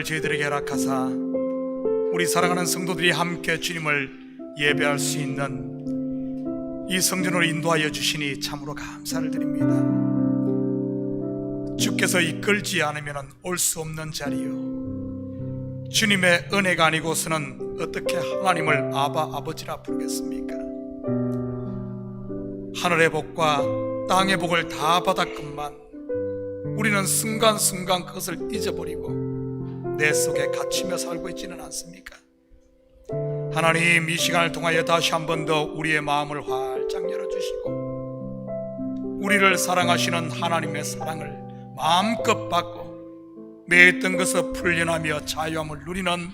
저희들에게 허락하사 우리 사랑하는 성도들이 함께 주님을 예배할 수 있는 이 성전으로 인도하여 주시니 참으로 감사를 드립니다. 주께서 이끌지 않으면 올 수 없는 자리요, 주님의 은혜가 아니고서는 어떻게 하나님을 아바 아버지라 부르겠습니까? 하늘의 복과 땅의 복을 다 받았건만 우리는 순간순간 그것을 잊어버리고 내 속에 갇히며 살고 있지는 않습니까? 하나님, 이 시간을 통하여 다시 한 번 더 우리의 마음을 활짝 열어주시고 우리를 사랑하시는 하나님의 사랑을 마음껏 받고 매했던 것을 풀려나며 자유함을 누리는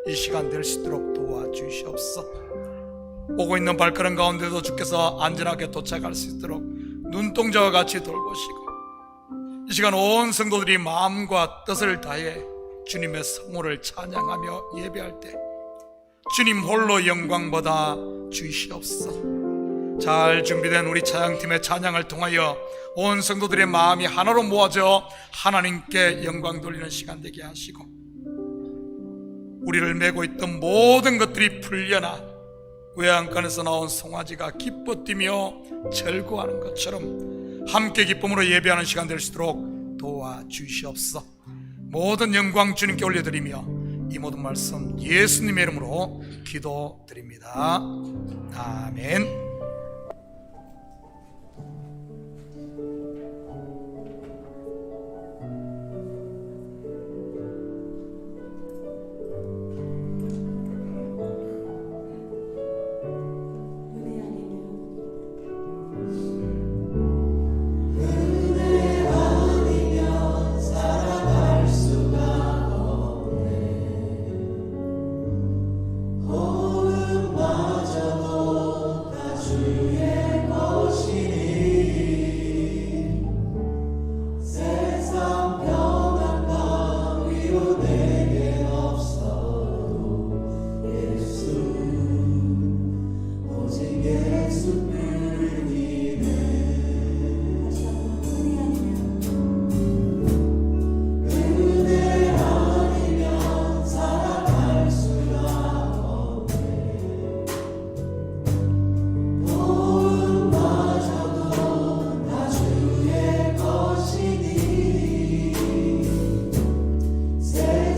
이 시간 될 수 있도록 도와주시옵소서. 오고 있는 발걸음 가운데도 주께서 안전하게 도착할 수 있도록 눈동자와 같이 돌보시고 이 시간 온 성도들이 마음과 뜻을 다해 주님의 성호를 찬양하며 예배할 때 주님 홀로 영광보다 주시옵소서. 잘 준비된 우리 찬양팀의 찬양을 통하여 온 성도들의 마음이 하나로 모아져 하나님께 영광 돌리는 시간 되게 하시고 우리를 메고 있던 모든 것들이 풀려나 외양간에서 나온 송아지가 기뻐 뛰며 절구하는 것처럼 함께 기쁨으로 예배하는 시간 될 수 있도록 도와주시옵소서. 모든 영광 주님께 올려드리며 이 모든 말씀 예수님의 이름으로 기도드립니다. 아멘. 세상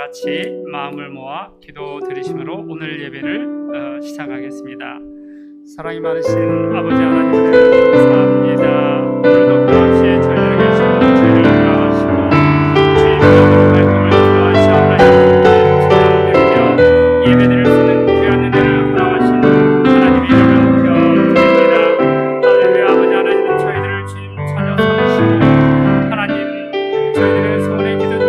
같이 마음을 모아 기도 드리심으로 오늘 예배를 시작하겠습니다. 사랑이 많으신 아버지 하나님을 감사합니다. 오늘도 고맙시 저희들에게 주시고 저희를 사랑하시고 주의 이름으로 활동을 인도하시 하나님께 찬양드리며 예배드릴 수 있는 귀한 은혜를 허락하신 하나님의 이름을 높여드립니다. 할렐루야. 아버지 하나님은 저희들을 주님 찾아 삼으시고 하나님 저희들의 소원의 기도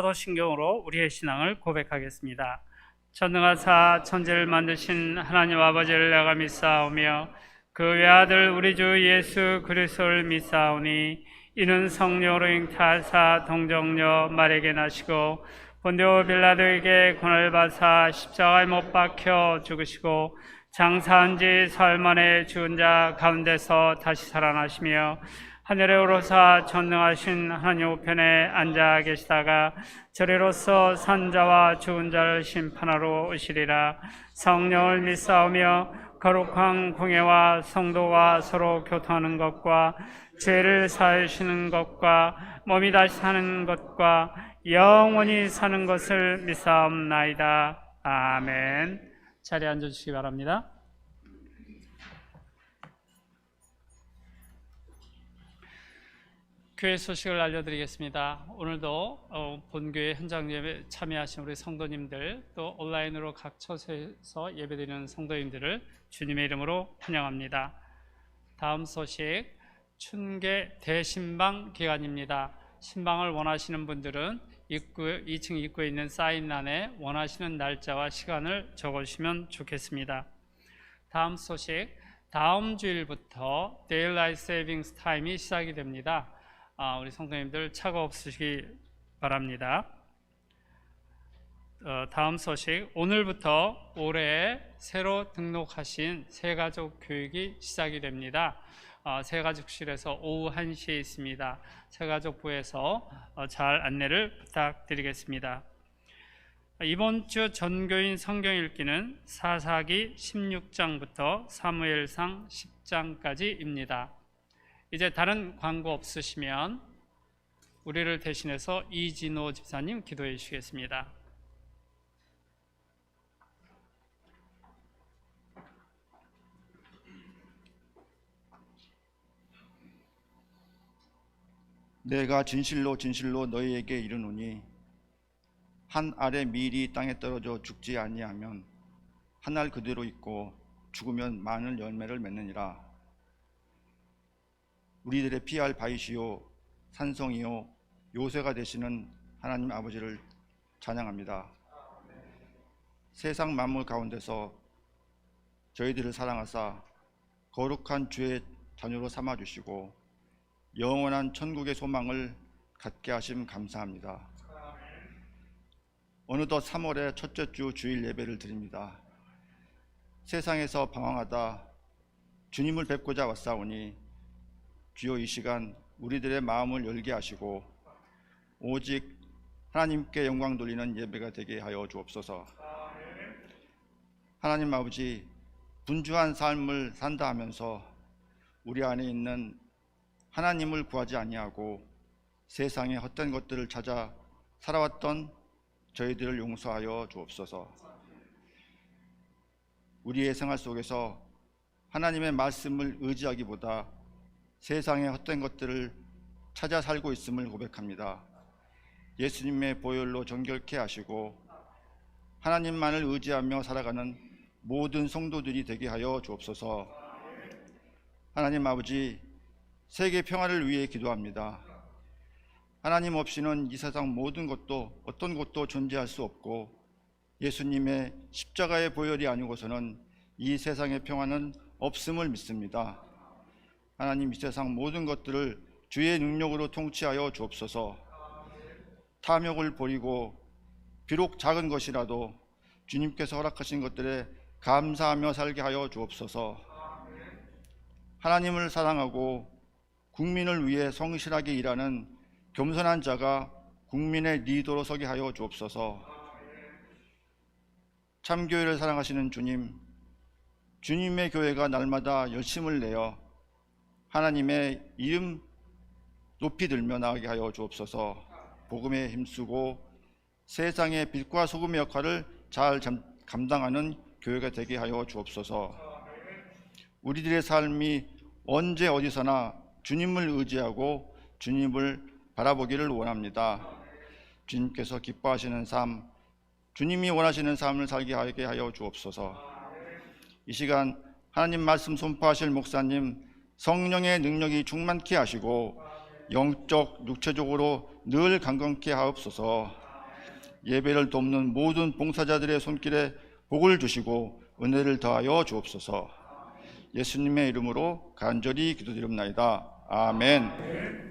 사도신경으로 우리의 신앙을 고백하겠습니다. 전능하사 천지를 만드신 하나님 아버지를 내가 믿사오며 그 외아들 우리 주 예수 그리스도를 믿사오니 이는 성령으로 잉태하사 동정녀 마리아에게 나시고 본디오 빌라도에게 고난을 받사 십자가에 못 박혀 죽으시고 장사한 지 사흘 만에 죽은 자 가운데서 다시 살아나시며 하늘에 오르사 전능하신 하나님 우편에 앉아 계시다가 저리로서 산자와 죽은 자를 심판하러 오시리라. 성령을 믿사오며 거룩한 공예와 성도가 서로 교통하는 것과 죄를 사하시는 것과 몸이 다시 사는 것과 영원히 사는 것을 믿사옵나이다. 아멘. 자리에 앉아주시기 바랍니다. 교회 소식을 알려드리겠습니다. 오늘도 본교회 현장 예배 참여하신 우리 성도님들, 또 온라인으로 각 처소에서 예배드리는 성도님들을 주님의 이름으로 환영합니다. 다음 소식, 춘계 대신방 기간입니다. 신방을 원하시는 분들은 2층 입구에 있는 사인란에 원하시는 날짜와 시간을 적어주시면 좋겠습니다. 다음 소식, 다음 주일부터 Daylight Savings Time이 시작이 됩니다. 우리 성도님들 차가 없으시기 바랍니다. 다음 소식, 오늘부터 올해 새로 등록하신 새가족 교육이 시작이 됩니다. 새가족실에서 오후 1시에 있습니다. 새가족부에서 잘 안내를 부탁드리겠습니다. 이번 주 전교인 성경 읽기는 사사기 16장부터 사무엘상 10장까지입니다. 이제 다른 광고 없으시면 우리를 대신해서 이진호 집사님 기도해 주시겠습니다. 내가 진실로 진실로 너희에게 이르노니 한 알의 밀이 땅에 떨어져 죽지 아니하면 한 알 그대로 있고 죽으면 많은 열매를 맺느니라. 우리들의 피할 바이시요 산성이요 요새가 되시는 하나님 아버지를 찬양합니다. 세상 만물 가운데서 저희들을 사랑하사 거룩한 주의 자녀로 삼아주시고 영원한 천국의 소망을 갖게 하심 감사합니다. 어느덧 3월의 첫째 주 주일 예배를 드립니다. 세상에서 방황하다 주님을 뵙고자 왔사오니 주여 이 시간 우리들의 마음을 열게 하시고 오직 하나님께 영광 돌리는 예배가 되게 하여 주옵소서. 하나님 아버지, 분주한 삶을 산다 하면서 우리 안에 있는 하나님을 구하지 아니하고 세상의 헛된 것들을 찾아 살아왔던 저희들을 용서하여 주옵소서. 우리의 생활 속에서 하나님의 말씀을 의지하기보다 세상의 헛된 것들을 찾아 살고 있음을 고백합니다. 예수님의 보혈로 정결케 하시고 하나님만을 의지하며 살아가는 모든 성도들이 되게 하여 주옵소서. 하나님 아버지, 세계 평화를 위해 기도합니다. 하나님 없이는 이 세상 모든 것도 어떤 것도 존재할 수 없고 예수님의 십자가의 보혈이 아니고서는 이 세상의 평화는 없음을 믿습니다. 하나님, 이 세상 모든 것들을 주의 능력으로 통치하여 주옵소서. 탐욕을 버리고 비록 작은 것이라도 주님께서 허락하신 것들에 감사하며 살게 하여 주옵소서. 하나님을 사랑하고 국민을 위해 성실하게 일하는 겸손한 자가 국민의 리더로 서게 하여 주옵소서. 참교회를 사랑하시는 주님, 주님의 교회가 날마다 열심을 내어 하나님의 이름 높이 들며 나가게 하여 주옵소서. 복음에 힘쓰고 세상의 빛과 소금의 역할을 잘 감당하는 교회가 되게 하여 주옵소서. 우리들의 삶이 언제 어디서나 주님을 의지하고 주님을 바라보기를 원합니다. 주님께서 기뻐하시는 삶, 주님이 원하시는 삶을 살게 하여 주옵소서. 이 시간 하나님 말씀 선포하실 목사님, 성령의 능력이 충만케 하시고 영적, 육체적으로 늘 강건케 하옵소서. 예배를 돕는 모든 봉사자들의 손길에 복을 주시고 은혜를 더하여 주옵소서. 예수님의 이름으로 간절히 기도드립나이다. 아멘.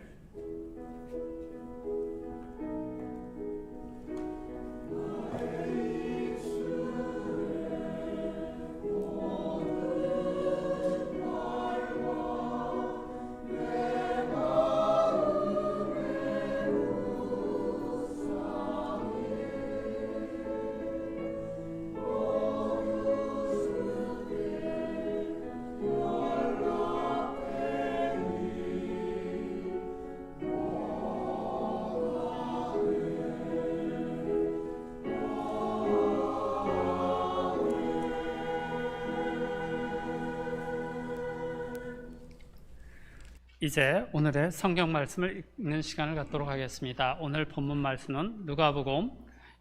이제 오늘의 성경 말씀을 읽는 시간을 갖도록 하겠습니다. 오늘 본문 말씀은 누가복음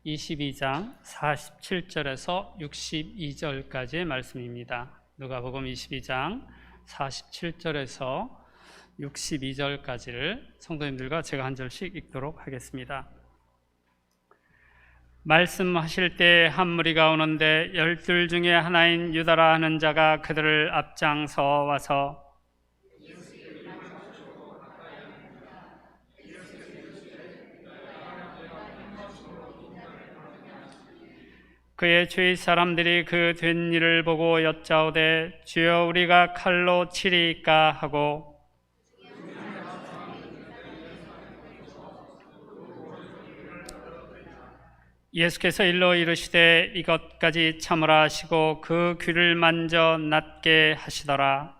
22장 47절에서 62절까지의 말씀입니다. 누가복음 22장 47절에서 62절까지를 성도님들과 제가 한 절씩 읽도록 하겠습니다. 말씀하실 때 한 무리가 오는데 12 중에 하나인 유다라 하는 자가 그들을 앞장서 와서 그의 주위 사람들이 그 된 일을 보고 여짜오되 주여 우리가 칼로 치리이까 하고 예수께서 일러 이르시되 이것까지 참으라 하시고 그 귀를 만져 낫게 하시더라.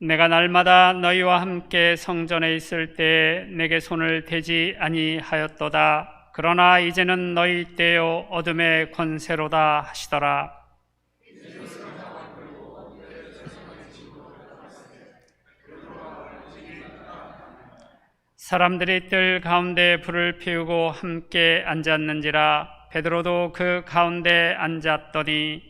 내가 날마다 너희와 함께 성전에 있을 때 내게 손을 대지 아니하였도다. 그러나 이제는 너희 때요 어둠의 권세로다 하시더라. 사람들이 뜰 가운데 불을 피우고 함께 앉았는지라. 베드로도 그 가운데 앉았더니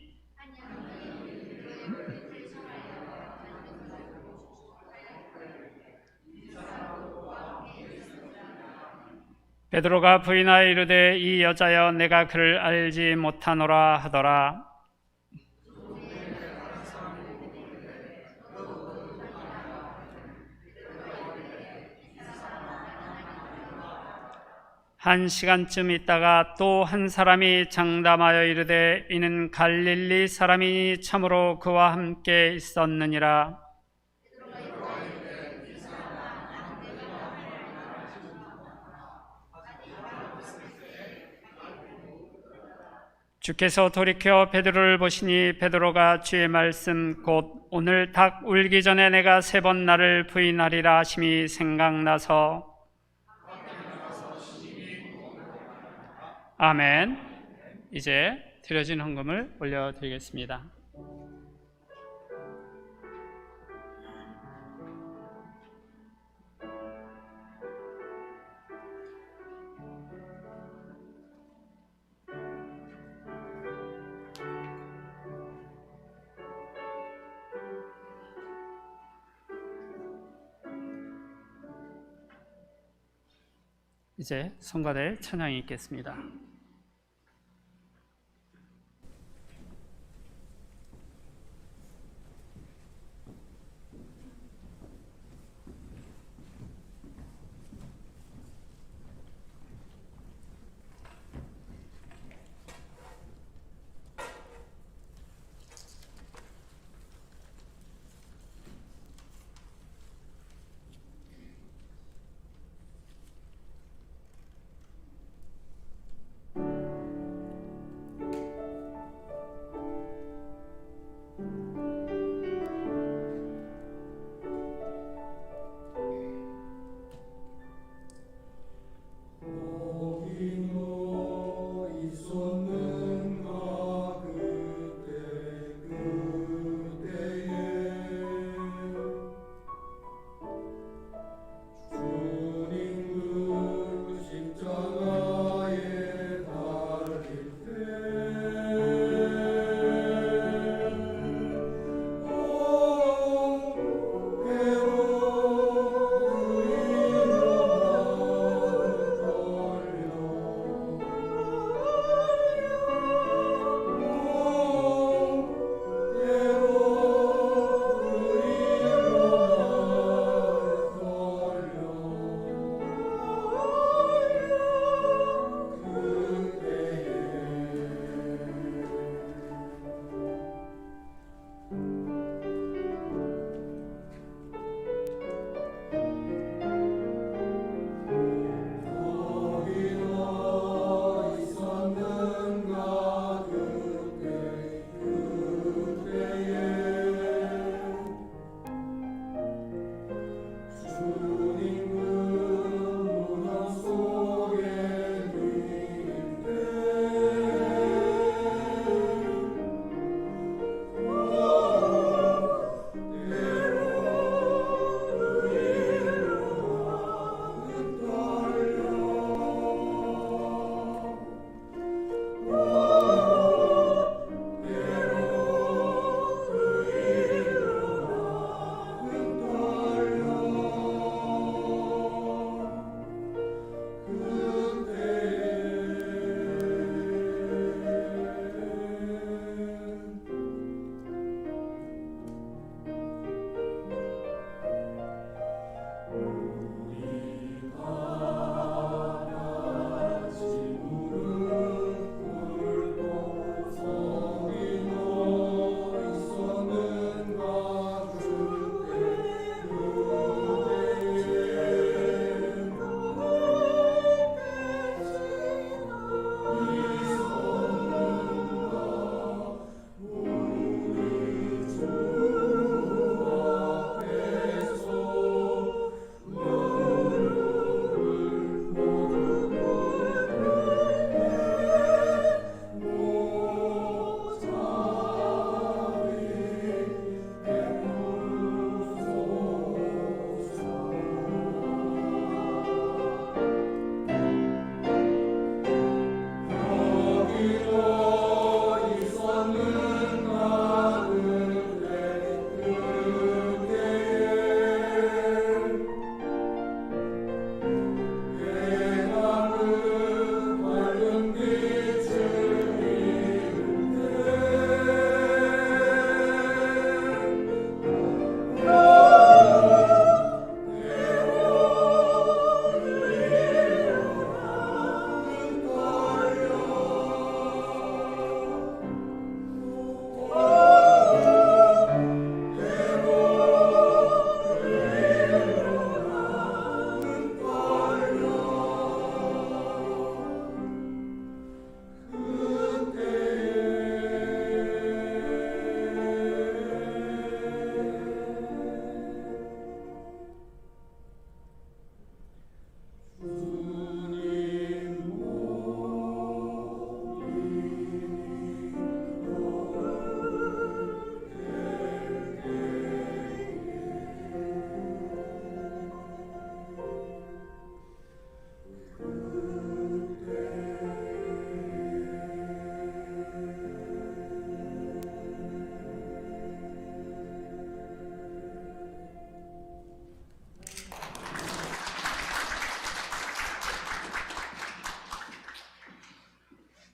베드로가 부인하여 이르되 이 여자여 내가 그를 알지 못하노라 하더라. 한 시간쯤 있다가 또 한 사람이 장담하여 이르되 이는 갈릴리 사람이니 참으로 그와 함께 있었느니라. 주께서 돌이켜 베드로를 보시니 베드로가 주의 말씀 곧 오늘 닭 울기 전에 내가 3번 나를 부인하리라 하심이 생각나서 아멘. 이제 드려진 헌금을 올려드리겠습니다. 이제 성가대 찬양이 있겠습니다.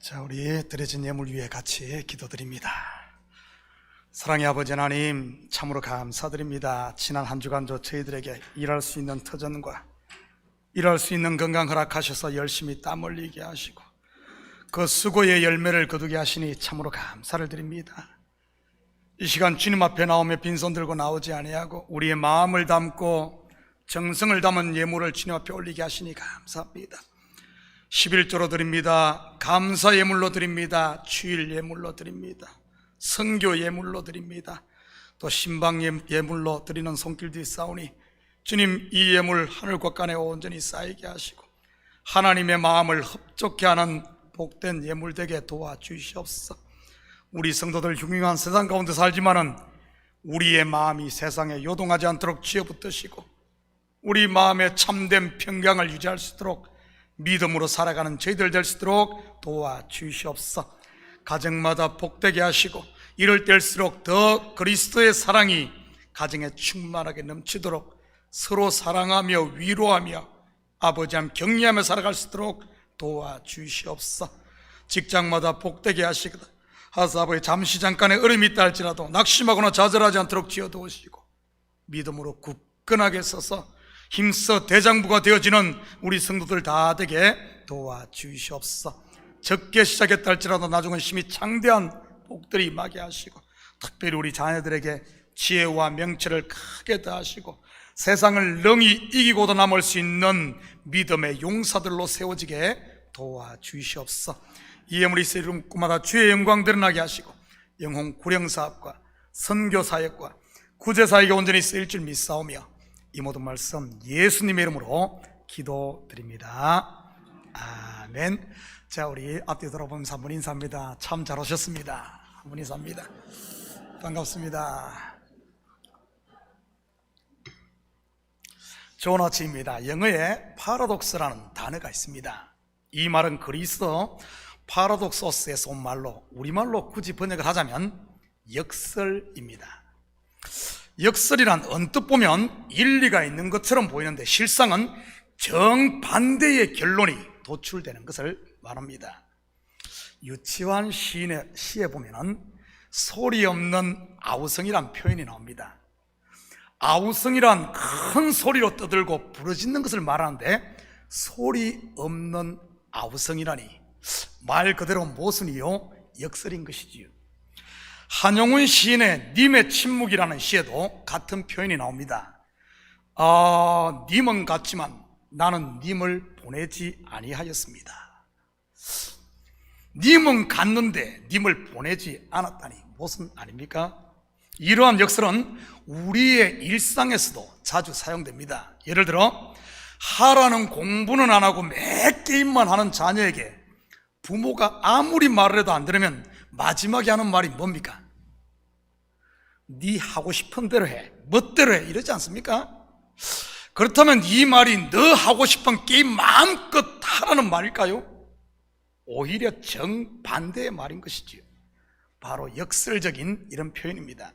자, 우리 드려진 예물 위에 같이 기도드립니다. 사랑의 아버지 하나님, 참으로 감사드립니다. 지난 한 주간도 저희들에게 일할 수 있는 터전과 일할 수 있는 건강 허락하셔서 열심히 땀 흘리게 하시고 그 수고의 열매를 거두게 하시니 참으로 감사를 드립니다. 이 시간 주님 앞에 나오며 빈손 들고 나오지 아니하고 우리의 마음을 담고 정성을 담은 예물을 주님 앞에 올리게 하시니 감사합니다. 11조로 드립니다. 감사 예물로 드립니다. 주일 예물로 드립니다. 선교 예물로 드립니다. 또 신방 예물로 드리는 손길도 있사오니 주님, 이 예물 하늘과 땅에 온전히 쌓이게 하시고 하나님의 마음을 흡족해 하는 복된 예물 되게 도와주시옵소서. 우리 성도들 흉흉한 세상 가운데 살지만은 우리의 마음이 세상에 요동하지 않도록 쥐어붙으시고 우리 마음에 참된 평강을 유지할 수 있도록 믿음으로 살아가는 저희들 될 수 있도록 도와주시옵소서. 가정마다 복되게 하시고 이럴 때일수록 더 그리스도의 사랑이 가정에 충만하게 넘치도록 서로 사랑하며 위로하며 아버지함 격려하며 살아갈 수 있도록 도와주시옵소서. 직장마다 복되게 하시고 하사 아버지 잠시 잠깐의 어려움이 있다 할지라도 낙심하거나 좌절하지 않도록 지어두시고 믿음으로 굳건하게 서서 힘써 대장부가 되어지는 우리 성도들 다 되게 도와주시옵소서. 적게 시작했다 할지라도 나중은 힘이 창대한 복들이 임하게 하시고 특별히 우리 자녀들에게 지혜와 명철을 크게 더하시고 세상을 능히 이기고도 남을 수 있는 믿음의 용사들로 세워지게 도와주시옵소서. 이 예물이 있을 이름마다 주의 영광 드러나게 하시고 영혼 구령사업과 선교사역과 구제사역에 온전히 쓰일 줄 믿사오며 이 모든 말씀 예수님의 이름으로 기도드립니다. 아멘. 자, 우리 앞뒤 돌아보면서 한번 인사합니다. 참 잘 오셨습니다. 한번 인사합니다. 반갑습니다. 좋은 아침입니다. 영어에 파라독스라는 단어가 있습니다. 이 말은 그리스어 파라독소스에서 온 말로 우리말로 굳이 번역을 하자면 역설입니다. 역설이란 언뜻 보면 일리가 있는 것처럼 보이는데 실상은 정반대의 결론이 도출되는 것을 말합니다. 유치환 시인의 시에 보면은 소리 없는 아우성이란 표현이 나옵니다. 아우성이란 큰 소리로 떠들고 부르짖는 것을 말하는데 소리 없는 아우성이라니 말 그대로 모순이요 역설인 것이지요. 한용운 시인의 님의 침묵이라는 시에도 같은 표현이 나옵니다. 님은 갔지만 나는 님을 보내지 아니하였습니다. 님은 갔는데 님을 보내지 않았다니 무슨 아닙니까? 이러한 역설은 우리의 일상에서도 자주 사용됩니다. 예를 들어 하라는 공부는 안 하고 매 게임만 하는 자녀에게 부모가 아무리 말을 해도 안 들으면 마지막에 하는 말이 뭡니까? 네 하고 싶은 대로 해, 멋대로 해, 이러지 않습니까? 그렇다면 이 말이 너 하고 싶은 게임 마음껏 하라는 말일까요? 오히려 정반대의 말인 것이지요. 바로 역설적인 이런 표현입니다.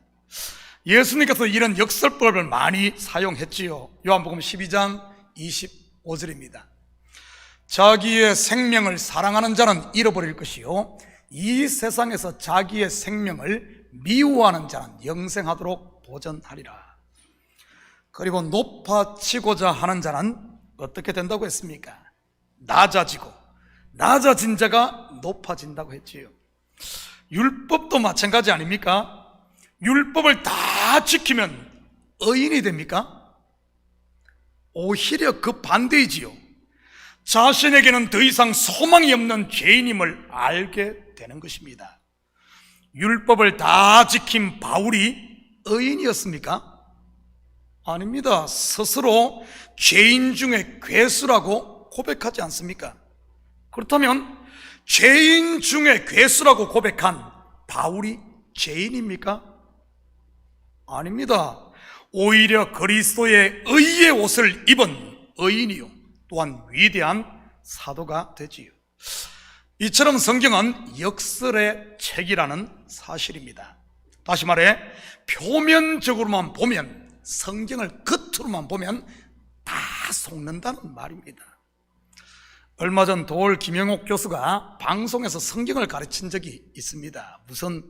예수님께서 이런 역설법을 많이 사용했지요. 요한복음 12장 25절입니다. 자기의 생명을 사랑하는 자는 잃어버릴 것이요 이 세상에서 자기의 생명을 미워하는 자는 영생하도록 보전하리라. 그리고 높아지고자 하는 자는 어떻게 된다고 했습니까? 낮아지고 낮아진 자가 높아진다고 했지요. 율법도 마찬가지 아닙니까? 율법을 다 지키면 의인이 됩니까? 오히려 그 반대이지요. 자신에게는 더 이상 소망이 없는 죄인임을 알게 되는 것입니다. 율법을 다 지킨 바울이 의인이었습니까? 아닙니다. 스스로 죄인 중에 괴수라고 고백하지 않습니까? 그렇다면 죄인 중에 괴수라고 고백한 바울이 죄인입니까? 아닙니다. 오히려 그리스도의 의의 옷을 입은 의인이요 또한 위대한 사도가 되지요. 이처럼 성경은 역설의 책이라는 사실입니다. 다시 말해 표면적으로만 보면, 성경을 겉으로만 보면 다 속는다는 말입니다. 얼마 전 도올 김영옥 교수가 방송에서 성경을 가르친 적이 있습니다. 무슨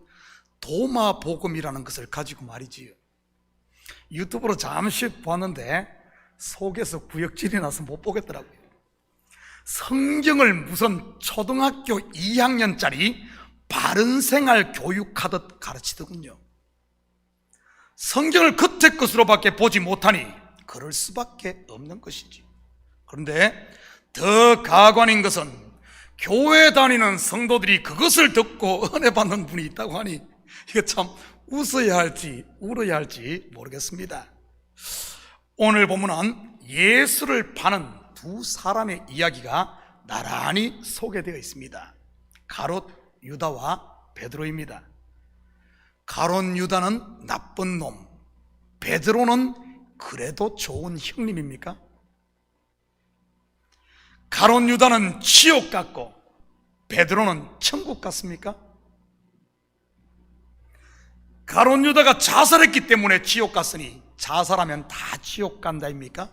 도마 복음이라는 것을 가지고 말이지요. 유튜브로 잠시 보았는데 속에서 구역질이 나서 못 보겠더라고요. 성경을 무슨 초등학교 2학년짜리 바른생활 교육하듯 가르치더군요. 성경을 겉의 것으로밖에 보지 못하니 그럴 수밖에 없는 것이지. 그런데 더 가관인 것은 교회 다니는 성도들이 그것을 듣고 은혜 받는 분이 있다고 하니 이거 참 웃어야 할지 울어야 할지 모르겠습니다. 오늘 본문은 예수를 파는 두 사람의 이야기가 나란히 소개되어 있습니다. 가롯 유다와 베드로입니다. 가롯 유다는 나쁜 놈, 베드로는 그래도 좋은 형님입니까? 가롯 유다는 지옥 같고 베드로는 천국 같습니까? 가롯 유다가 자살했기 때문에 지옥 갔으니 자살하면 다 지옥 간다입니까?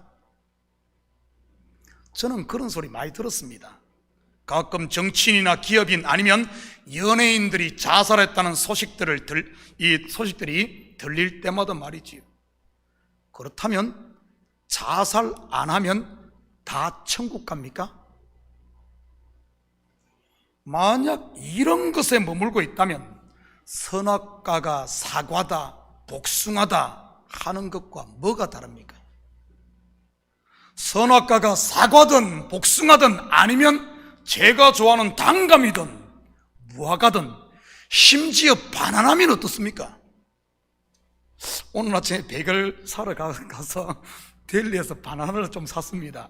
저는 그런 소리 많이 들었습니다. 가끔 정치인이나 기업인 아니면 연예인들이 자살했다는 소식들이 들릴 때마다 말이지요. 그렇다면 자살 안 하면 다 천국 갑니까? 만약 이런 것에 머물고 있다면 선악과가 사과다, 복숭아다 하는 것과 뭐가 다릅니까? 선악과가 사과든 복숭아든 아니면 제가 좋아하는 단감이든 무화과든 심지어 바나나면 어떻습니까? 오늘 아침에 베이글 사러 가서 델리에서 바나나를 좀 샀습니다.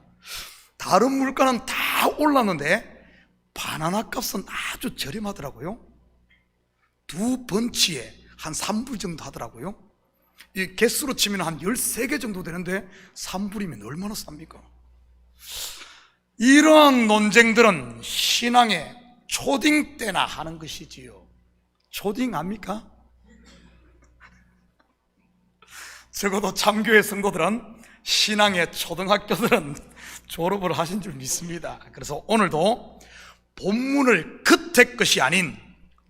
다른 물가는 다 올랐는데 바나나 값은 아주 저렴하더라고요. 두 번치에 한 3불 정도 하더라고요. 이 개수로 치면 한 13개 정도 되는데 3불이면 얼마나 쌉니까? 이러한 논쟁들은 신앙의 초딩 때나 하는 것이지요. 초딩 압니까? 적어도 참교회 성도들은 신앙의 초등학교들은 졸업을 하신 줄 믿습니다. 그래서 오늘도 본문을 겉의 것이 아닌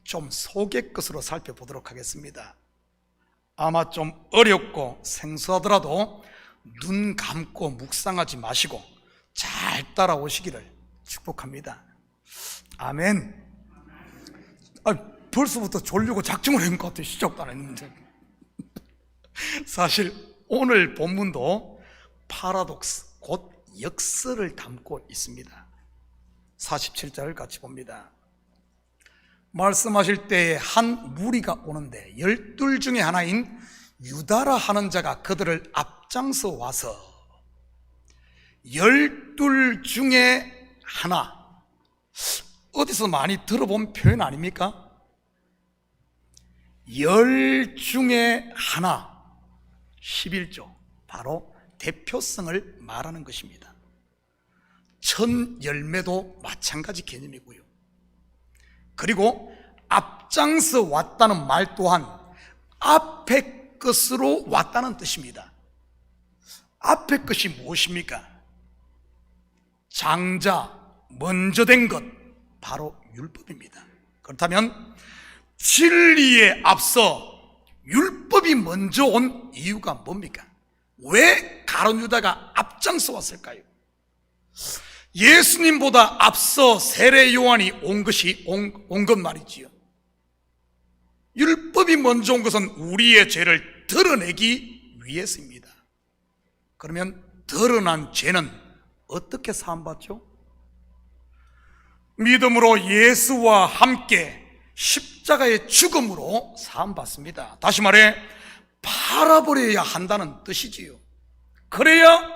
좀 속의 것으로 살펴보도록 하겠습니다. 아마 좀 어렵고 생소하더라도 눈 감고 묵상하지 마시고 잘 따라오시기를 축복합니다. 아멘. 벌써부터 졸리고 작정을 한 것 같아요. 시작도 안 했는데. 사실 오늘 본문도 파라독스, 곧 역설을 담고 있습니다. 47절을 같이 봅니다. 말씀하실 때에 한 무리가 오는데 12 중에 하나인 유다라 하는 자가 그들을 앞장서 와서 12 중에 하나, 어디서 많이 들어본 표현 아닙니까? 10 중에 하나, 11조, 바로 대표성을 말하는 것입니다. 천 열매도 마찬가지 개념이고요. 그리고 앞장서 왔다는 말 또한 앞에 것으로 왔다는 뜻입니다. 앞에 것이 무엇입니까? 장자, 먼저 된 것, 바로 율법입니다. 그렇다면 진리에 앞서 율법이 먼저 온 이유가 뭡니까? 왜 가룟 유다가 앞장서 왔을까요? 예수님보다 앞서 세례 요한이 온 것 말이지요. 율법이 먼저 온 것은 우리의 죄를 드러내기 위해서입니다. 그러면 드러난 죄는 어떻게 사함받죠? 믿음으로 예수와 함께 십자가의 죽음으로 사함받습니다. 다시 말해 팔아버려야 한다는 뜻이지요. 그래야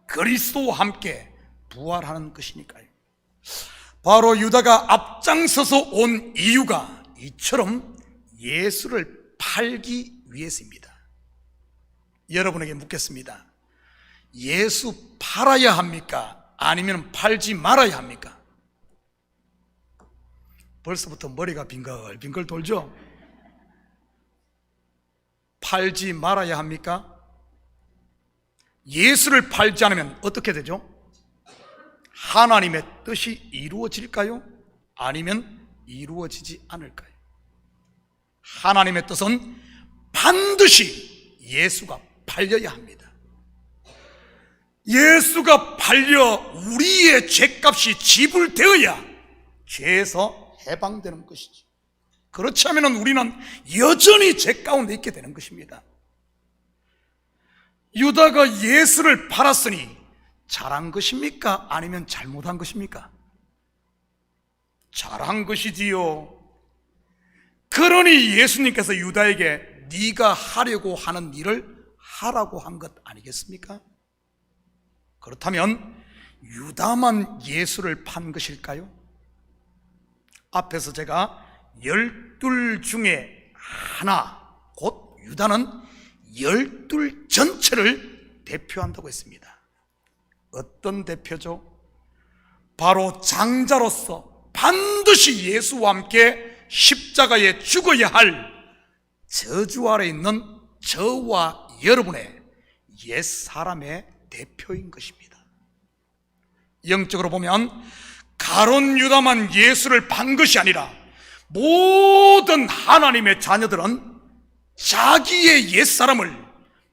그리스도와 함께 부활하는 것이니까요. 바로 유다가 앞장서서 온 이유가 이처럼 예수를 팔기 위해서입니다. 여러분에게 묻겠습니다. 예수 팔아야 합니까? 아니면 팔지 말아야 합니까? 벌써부터 머리가 빙글빙글 돌죠? 팔지 말아야 합니까? 예수를 팔지 않으면 어떻게 되죠? 하나님의 뜻이 이루어질까요? 아니면 이루어지지 않을까요? 하나님의 뜻은 반드시 예수가 팔려야 합니다. 예수가 팔려 우리의 죄값이 지불되어야 죄에서 해방되는 것이죠. 그렇지 않으면 우리는 여전히 죄 가운데 있게 되는 것입니다. 유다가 예수를 팔았으니 잘한 것입니까? 아니면 잘못한 것입니까? 잘한 것이지요. 그러니 예수님께서 유다에게 네가 하려고 하는 일을 하라고 한 것 아니겠습니까? 그렇다면 유다만 예수를 판 것일까요? 앞에서 제가 12 중에 하나, 곧 유다는 12 전체를 대표한다고 했습니다. 어떤 대표죠? 바로 장자로서 반드시 예수와 함께 십자가에 죽어야 할 저주 아래 있는 저와 여러분의 옛 사람의 대표인 것입니다. 영적으로 보면 가룟 유다만 예수를 판 것이 아니라 모든 하나님의 자녀들은 자기의 옛사람을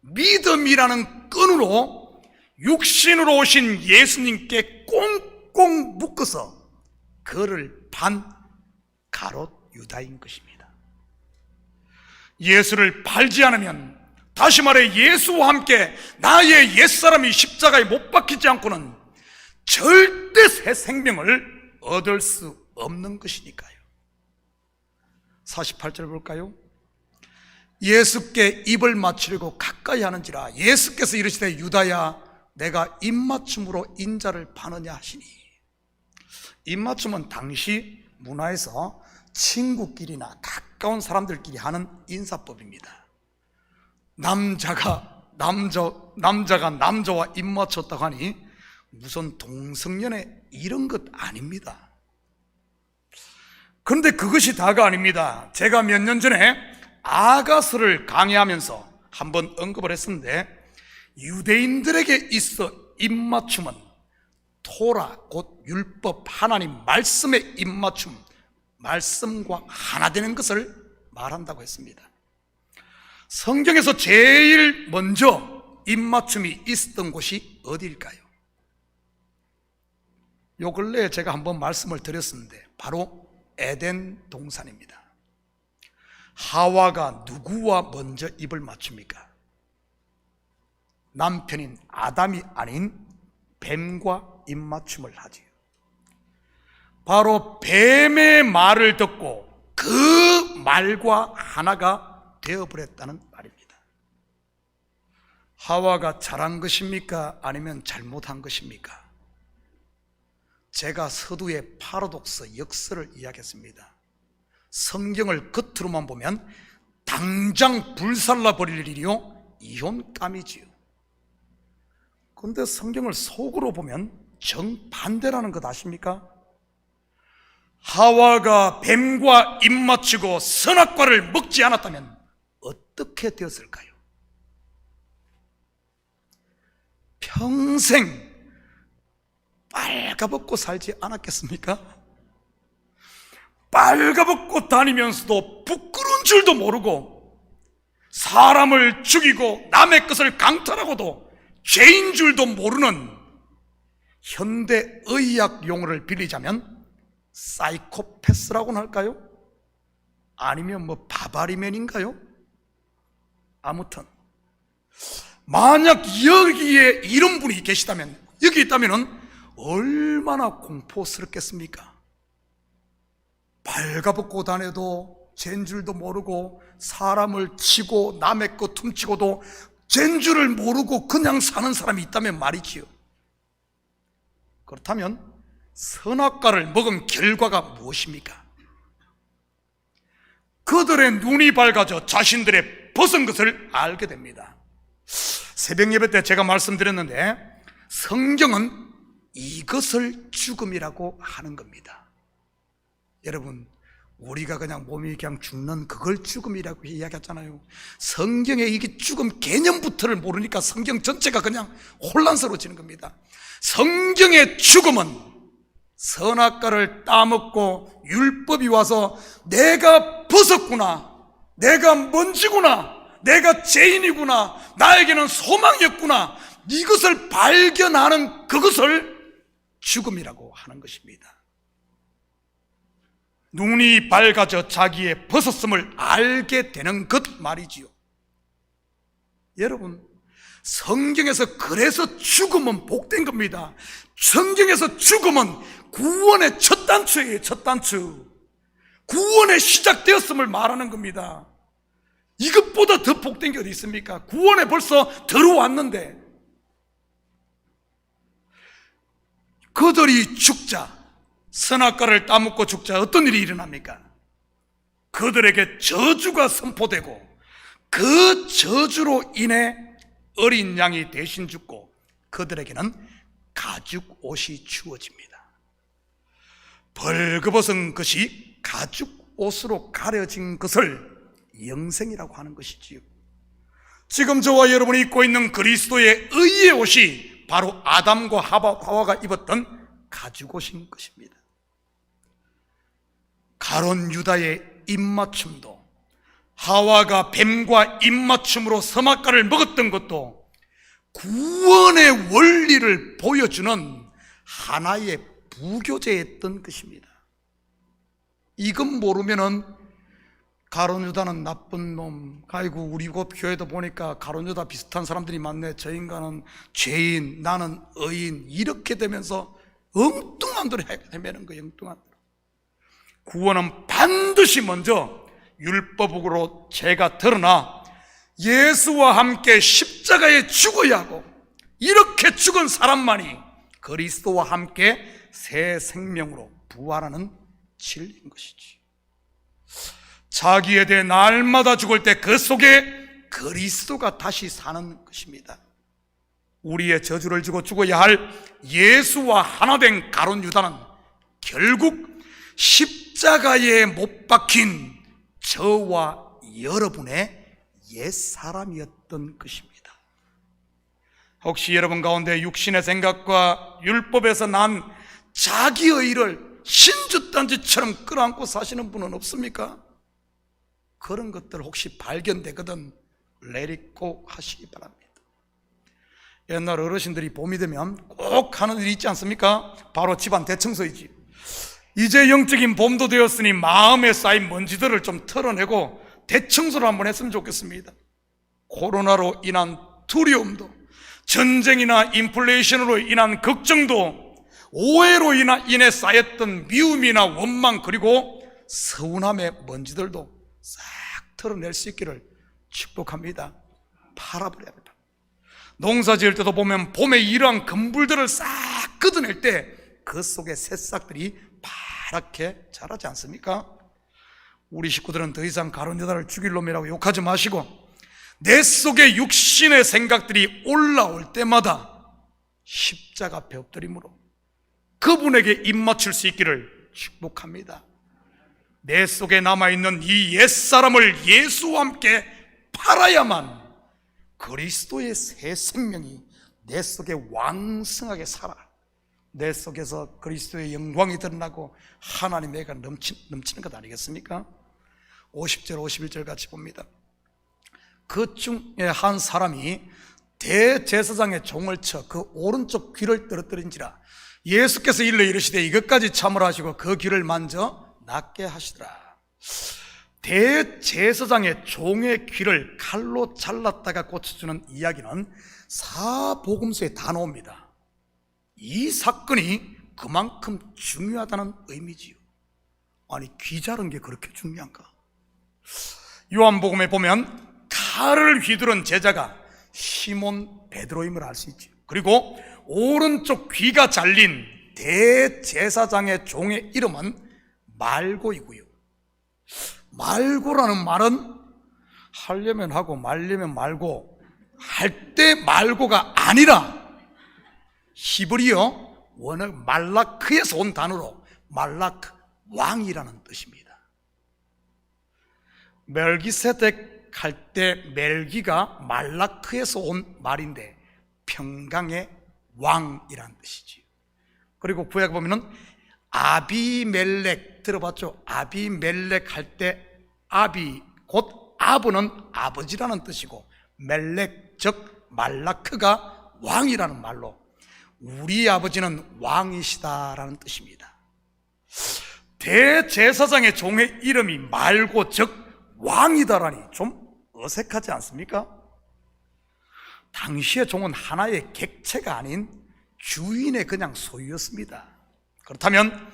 믿음이라는 끈으로 육신으로 오신 예수님께 꽁꽁 묶어서 그를 판 가롯 유다인 것입니다. 예수를 팔지 않으면, 다시 말해 예수와 함께 나의 옛사람이 십자가에 못 박히지 않고는 절대 새 생명을 얻을 수 없는 것이니까요. 48절 볼까요? 예수께 입을 맞추려고 가까이 하는지라 예수께서 이르시되 유다야 내가 입맞춤으로 인자를 파느냐 하시니, 입맞춤은 당시 문화에서 친구끼리나 가까운 사람들끼리 하는 인사법입니다. 남자가 남자와 입맞췄다고 하니 무슨 동성연애 이런 것 아닙니다. 그런데 그것이 다가 아닙니다. 제가 몇 년 전에 아가서를 강의하면서 한번 언급을 했었는데, 유대인들에게 있어 입맞춤은 토라, 곧 율법, 하나님 말씀의 입맞춤, 말씀과 하나 되는 것을 말한다고 했습니다. 성경에서 제일 먼저 입맞춤이 있었던 곳이 어디일까요? 요 근래에 제가 한번 말씀을 드렸었는데 바로 에덴 동산입니다. 하와가 누구와 먼저 입을 맞춥니까? 남편인 아담이 아닌 뱀과 입맞춤을 하지요. 바로 뱀의 말을 듣고 그 말과 하나가 되어버렸다는 말입니다. 하와가 잘한 것입니까? 아니면 잘못한 것입니까? 제가 서두에 파라독스 역설을 이야기했습니다. 성경을 겉으로만 보면 당장 불살라 버릴 일이요 이혼감이지요. 그런데 성경을 속으로 보면 정반대라는 것 아십니까? 하와가 뱀과 입맞추고 선악과를 먹지 않았다면 어떻게 되었을까요? 평생 빨가벗고 살지 않았겠습니까? 빨가벗고 다니면서도 부끄러운 줄도 모르고 사람을 죽이고 남의 것을 강탈하고도 죄인 줄도 모르는, 현대의학 용어를 빌리자면 사이코패스라고는 할까요? 아니면 뭐 바바리맨인가요? 아무튼 만약 여기에 이런 분이 계시다면, 여기 있다면 얼마나 공포스럽겠습니까? 발가벗고 다녀도 죄인 줄도 모르고 사람을 치고 남의 것 훔치고도 죄인 줄을 모르고 그냥 사는 사람이 있다면 말이지요. 그렇다면 선악과를 먹은 결과가 무엇입니까? 그들의 눈이 밝아져 자신들의 벗은 것을 알게 됩니다. 새벽 예배 때 제가 말씀드렸는데 성경은 이것을 죽음이라고 하는 겁니다. 여러분, 우리가 그냥 몸이 그냥 죽는 그걸 죽음이라고 이야기하잖아요. 성경에 이게 죽음 개념부터를 모르니까 성경 전체가 그냥 혼란스러워지는 겁니다. 성경의 죽음은 선악과를 따먹고 율법이 와서 내가 벗었구나, 내가 먼지구나, 내가 죄인이구나, 나에게는 소망이 없구나, 이것을 발견하는 그것을 죽음이라고 하는 것입니다. 눈이 밝아져 자기의 벗었음을 알게 되는 것 말이지요. 여러분, 성경에서 그래서 죽음은 복된 겁니다. 성경에서 죽음은 구원의 첫 단추예요. 첫 단추. 구원의 시작되었음을 말하는 겁니다. 이것보다 더 복된 게 어디 있습니까? 구원에 벌써 들어왔는데 그들이 죽자, 선악과를 따먹고 죽자 어떤 일이 일어납니까? 그들에게 저주가 선포되고 그 저주로 인해 어린 양이 대신 죽고 그들에게는 가죽 옷이 주어집니다. 벌거벗은 것이 가죽 옷으로 가려진 것을 영생이라고 하는 것이지요. 지금 저와 여러분이 입고 있는 그리스도의 의의 옷이 바로 아담과 하와가 입었던 가죽 옷인 것입니다. 가론 유다의 입맞춤도, 하와가 뱀과 입맞춤으로 선악과를 먹었던 것도 구원의 원리를 보여주는 하나의 부교제였던 것입니다. 이건 모르면은 가론 유다는 나쁜 놈, 아이고 우리 곧 교회도 보니까 가론 유다 비슷한 사람들이 많네, 저 인간은 죄인, 나는 의인, 이렇게 되면서 엉뚱한 대로 헤매는 거예요. 엉뚱한 대로. 구원은 반드시 먼저 율법으로 죄가 드러나 예수와 함께 십자가에 죽어야 하고, 이렇게 죽은 사람만이 그리스도와 함께 새 생명으로 부활하는 진리인 것이지. 자기에 대해 날마다 죽을 때 그 속에 그리스도가 다시 사는 것입니다. 우리의 저주를 지고 죽어야 할 예수와 하나 된 가론 유다는 결국 십자가에 못 박힌 저와 여러분의 옛사람이었던 것입니다. 혹시 여러분 가운데 육신의 생각과 율법에서 난 자기의 일을 신주단지처럼 끌어안고 사시는 분은 없습니까? 그런 것들 혹시 발견되거든 let it go 하시기 바랍니다. 옛날 어르신들이 봄이 되면 꼭 하는 일이 있지 않습니까? 바로 집안 대청소이지. 이제 영적인 봄도 되었으니 마음에 쌓인 먼지들을 좀 털어내고 대청소를 한번 했으면 좋겠습니다. 코로나로 인한 두려움도, 전쟁이나 인플레이션으로 인한 걱정도, 오해로 인해 쌓였던 미움이나 원망, 그리고 서운함의 먼지들도 싹 털어낼 수 있기를 축복합니다. 팔아버려야 합니다. 농사 지을 때도 보면 봄에 이러한 금불들을 싹 걷어낼 때 그 속에 새싹들이 파랗게 자라지 않습니까? 우리 식구들은 더 이상 가론 유다를 죽일 놈이라고 욕하지 마시고, 내 속에 육신의 생각들이 올라올 때마다 십자가 앞에 엎드림으로 그분에게 입맞출 수 있기를 축복합니다. 내 속에 남아있는 이 옛사람을 예수와 함께 팔아야만 그리스도의 새 생명이 내 속에 왕성하게 살아 내 속에서 그리스도의 영광이 드러나고 하나님의 애가 넘치는 것 아니겠습니까? 50절 51절 같이 봅니다. 그 중에 한 사람이 대제사장의 종을 쳐 그 오른쪽 귀를 떨어뜨린지라. 예수께서 일러 이르시되 이것까지 참으라 하시고 그 귀를 만져 낫게 하시더라. 대제사장의 종의 귀를 칼로 잘랐다가 고쳐주는 이야기는 사복음서에 다 나옵니다. 이 사건이 그만큼 중요하다는 의미지요. 아니, 귀 자른 게 그렇게 중요한가? 요한복음에 보면 칼을 휘두른 제자가 시몬 베드로임을 알 수 있죠. 그리고 오른쪽 귀가 잘린 대제사장의 종의 이름은 말고이고요. 말고라는 말은 하려면 하고 말려면 말고, 할 때 말고가 아니라 히브리어 원어 말라크에서 온 단어로 말라크, 왕이라는 뜻입니다. 멜기세덱 할 때 멜기가 말라크에서 온 말인데 평강의 왕이라는 뜻이지. 그리고 구약에 보면은 아비멜렉 들어봤죠? 아비멜렉 할 때 아비 곧 아브는 아버지라는 뜻이고 멜렉 즉 말라크가 왕이라는 말로 우리 아버지는 왕이시다라는 뜻입니다. 대제사장의 종의 이름이 말고 즉 왕이다라니 좀 어색하지 않습니까? 당시의 종은 하나의 객체가 아닌 주인의 그냥 소유였습니다. 그렇다면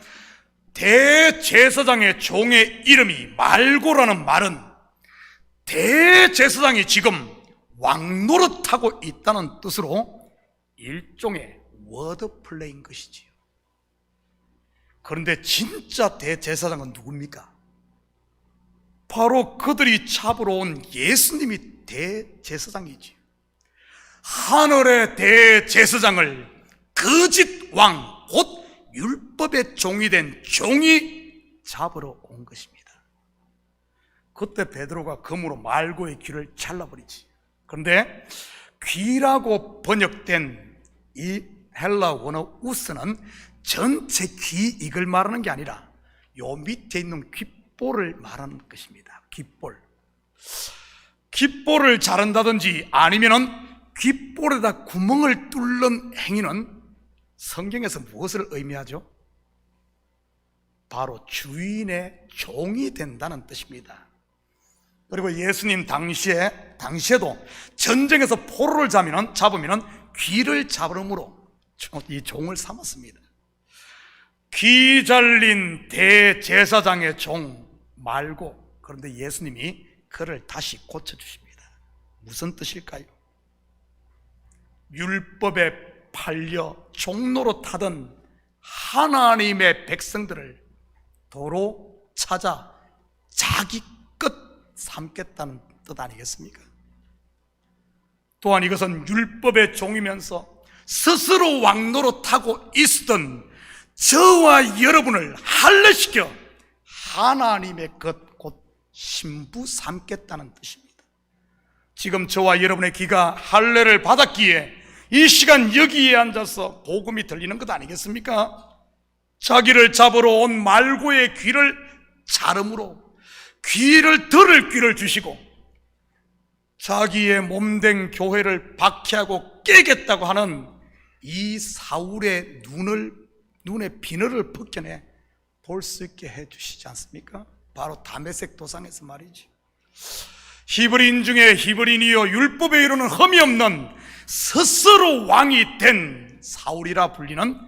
대제사장의 종의 이름이 말고라는 말은 대제사장이 지금 왕노릇하고 있다는 뜻으로 일종의 워드플레이인 것이지요. 그런데 진짜 대제사장은 누굽니까? 바로 그들이 잡으러 온 예수님이 대제사장이지요. 하늘의 대제사장을 거짓 왕, 곧 율법의 종이 된 종이 잡으러 온 것입니다. 그때 베드로가 검으로 말고의 귀를 잘라버리지. 그런데 귀라고 번역된 이 헬라 원어 우스는 전체 귀 이걸 말하는 게 아니라 요 밑에 있는 귓볼을 말하는 것입니다. 귓볼을 자른다든지 아니면은 귓볼에다 구멍을 뚫는 행위는 성경에서 무엇을 의미하죠? 바로 주인의 종이 된다는 뜻입니다. 그리고 예수님 당시에도 전쟁에서 포로를 잡으면 귀를 잡으므로 이 종을 삼았습니다. 귀 잘린 대제사장의 종 말고, 그런데 예수님이 그를 다시 고쳐주십니다. 무슨 뜻일까요? 율법에 팔려 종로로 타던 하나님의 백성들을 도로 찾아 자기 것 삼겠다는 뜻 아니겠습니까? 또한 이것은 율법의 종이면서 스스로 왕노로 타고 있었던 저와 여러분을 할례시켜 하나님의 것, 곧 신부 삼겠다는 뜻입니다. 지금 저와 여러분의 귀가 할례를 받았기에 이 시간 여기에 앉아서 복음이 들리는 것 아니겠습니까? 자기를 잡으러 온 말고의 귀를 자름으로 귀를 들을 귀를 주시고 자기의 몸된 교회를 박해하고 깨겠다고 하는 이 사울의 눈에 비늘을 벗겨내 볼 수 있게 해주시지 않습니까? 바로 다메섹 도상에서 말이지. 히브리인 중에 히브리인이요 율법에 이르는 흠이 없는 스스로 왕이 된 사울이라 불리는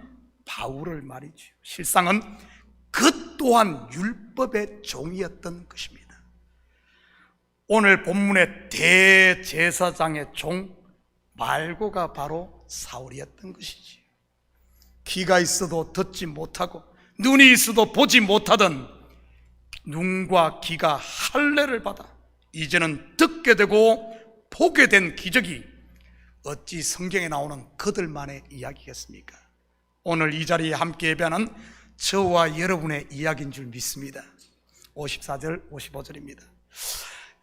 바울을 말이지. 실상은 그 또한 율법의 종이었던 것입니다. 오늘 본문의 대제사장의 종 말고가 바로 사울이었던 것이지. 귀가 있어도 듣지 못하고 눈이 있어도 보지 못하던 눈과 귀가 할례를 받아 이제는 듣게 되고 보게 된 기적이 어찌 성경에 나오는 그들만의 이야기겠습니까? 오늘 이 자리에 함께 예배하는 저와 여러분의 이야기인 줄 믿습니다. 54절 55절입니다.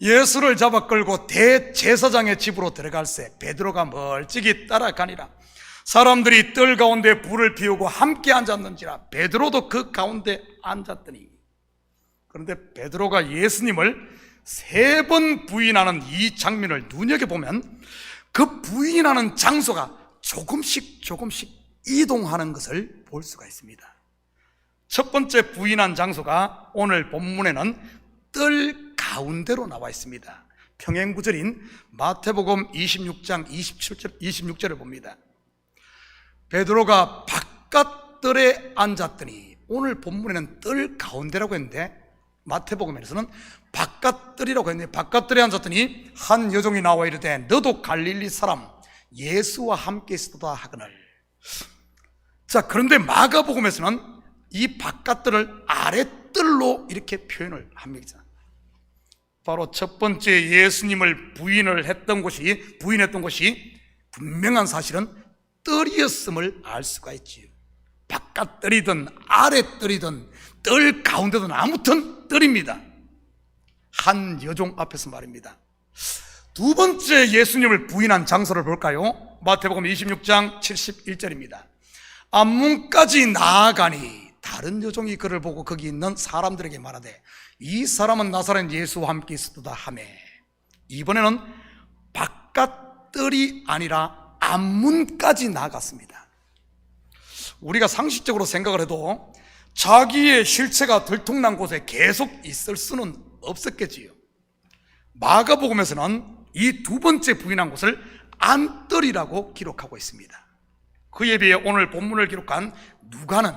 예수를 잡아 끌고 대제사장의 집으로 들어갈새 베드로가 멀찍이 따라가니라. 사람들이 뜰 가운데 불을 피우고 함께 앉았는지라 베드로도 그 가운데 앉았더니. 그런데 베드로가 예수님을 3번 부인하는 이 장면을 눈여겨보면 그 부인하는 장소가 조금씩 이동하는 것을 볼 수가 있습니다. 첫 번째 부인한 장소가 오늘 본문에는 뜰 가운데로 나와 있습니다. 평행구절인 마태복음 26장 26절을 봅니다. 베드로가 바깥뜰에 앉았더니, 오늘 본문에는 뜰 가운데라고 했는데 마태복음에서는 바깥뜰이라고 했는데, 바깥뜰에 앉았더니 한 여종이 나와 이르되 너도 갈릴리 사람 예수와 함께 있었다 하거늘. 자, 그런데 마가복음에서는 이 바깥뜰을 아랫뜰로 이렇게 표현을 합니다. 바로 첫 번째 예수님을 부인했던 곳이 분명한 사실은 뜰이었음을 알 수가 있지요. 바깥뜰이든 아랫뜰이든 뜰 가운데든 아무튼 뜰입니다. 한 여종 앞에서 말입니다. 두 번째 예수님을 부인한 장소를 볼까요? 마태복음 26장 71절입니다. 안문까지 나아가니 다른 여종이 그를 보고 거기 있는 사람들에게 말하되 이 사람은 나사렛 예수와 함께 있었도다 하매, 이번에는 바깥뜰이 아니라 안문까지 나아갔습니다. 우리가 상식적으로 생각을 해도 자기의 실체가 들통난 곳에 계속 있을 수는 없었겠지요. 마가복음에서는 이 두 번째 부인한 곳을 안뜰이라고 기록하고 있습니다. 그에 비해 오늘 본문을 기록한 누가는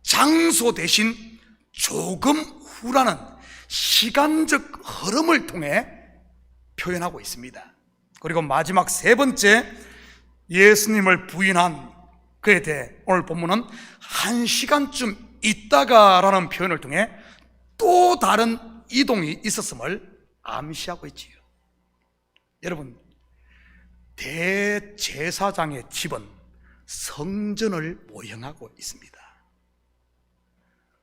장소 대신 조금 후라는 시간적 흐름을 통해 표현하고 있습니다. 그리고 마지막 세 번째 예수님을 부인한 그에 대해 오늘 본문은 1시간쯤 있다가라는 표현을 통해 또 다른 이동이 있었음을 암시하고 있지요. 여러분, 대제사장의 집은 성전을 모형하고 있습니다.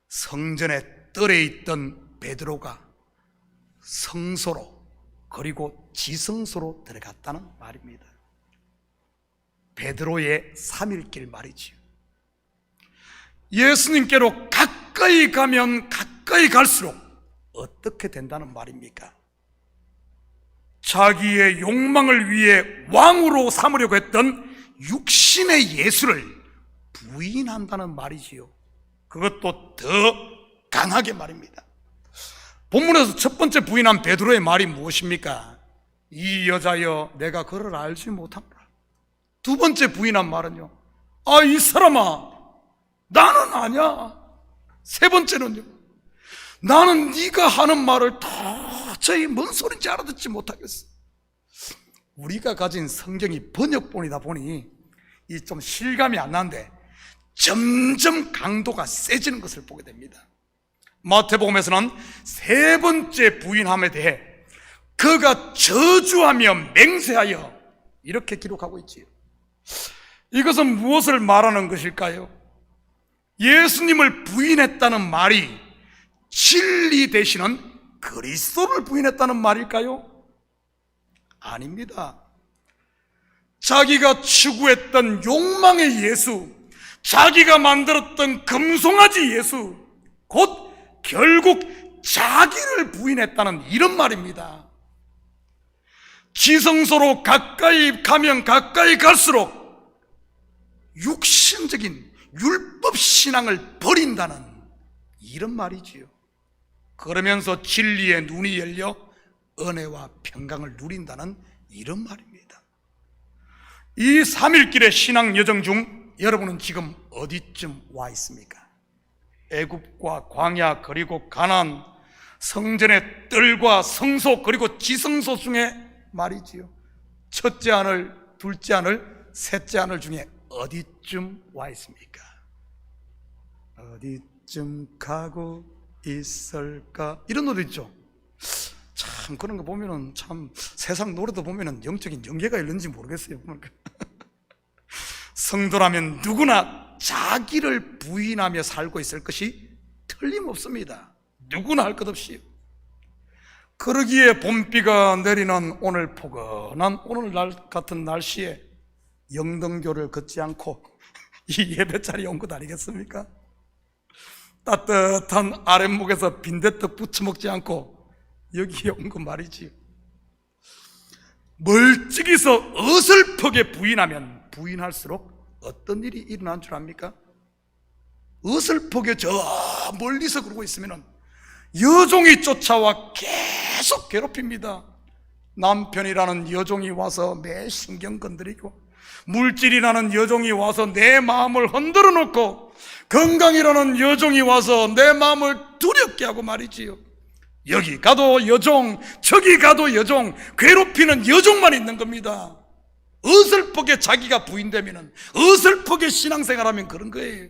성전의 뜰에 있던 베드로가 성소로 그리고 지성소로 들어갔다는 말입니다. 베드로의 3일길 말이지요. 예수님께로 가까이 가면 가까이 갈수록 어떻게 된다는 말입니까? 자기의 욕망을 위해 왕으로 삼으려고 했던 육신의 예수를 부인한다는 말이지요. 그것도 더 강하게 말입니다. 본문에서 첫 번째 부인한 베드로의 말이 무엇입니까? 이 여자여, 내가 그를 알지 못한다. 두 번째 부인한 말은요, 이 사람아, 나는 아니야. 세 번째는요, 나는 네가 하는 말을 도저히 뭔 소린지 알아듣지 못하겠어. 우리가 가진 성경이 번역본이다 보니 이 좀 실감이 안 나는데 점점 강도가 세지는 것을 보게 됩니다. 마태복음에서는 세 번째 부인함에 대해 그가 저주하며 맹세하여 이렇게 기록하고 있지요. 이것은 무엇을 말하는 것일까요? 예수님을 부인했다는 말이 진리 되시는 그리스도를 부인했다는 말일까요? 아닙니다. 자기가 추구했던 욕망의 예수, 자기가 만들었던 금송아지 예수, 곧 결국 자기를 부인했다는 이런 말입니다. 지성소로 가까이 가면 가까이 갈수록 육신적인 율법 신앙을 버린다는 이런 말이지요. 그러면서 진리의 눈이 열려 은혜와 평강을 누린다는 이런 말입니다. 이 3일길의 신앙 여정 중 여러분은 지금 어디쯤 와 있습니까? 애굽과 광야 그리고 가나안, 성전의 뜰과 성소 그리고 지성소 중에 말이지요. 첫째 하늘, 둘째 하늘, 셋째 하늘 중에 어디쯤 와 있습니까? 어디쯤 가고 있을까? 이런 노래 있죠. 참 그런 거 보면은 참 세상 노래도 보면은 영적인 연계가 있는지 모르겠어요. 성도라면 누구나 자기를 부인하며 살고 있을 것이 틀림없습니다. 누구나 할 것 없이. 그러기에 봄비가 내리는 오늘 포근한 오늘날 같은 날씨에 영등교를 걷지 않고 이 예배 자리에 온 것 아니겠습니까? 따뜻한 아랫목에서 빈대떡 부쳐 먹지 않고 여기에 온 거 말이지요. 멀찍이서 어설프게 부인하면 부인할수록 어떤 일이 일어난 줄 압니까? 어설프게 저 멀리서 그러고 있으면 여종이 쫓아와 계속 괴롭힙니다. 남편이라는 여종이 와서 내 신경 건드리고, 물질이라는 여종이 와서 내 마음을 흔들어 놓고, 건강이라는 여종이 와서 내 마음을 두렵게 하고 말이지요. 여기 가도 여종, 저기 가도 여종, 괴롭히는 여종만 있는 겁니다. 어설프게 자기가 부인되면, 어설프게 신앙생활하면 그런 거예요.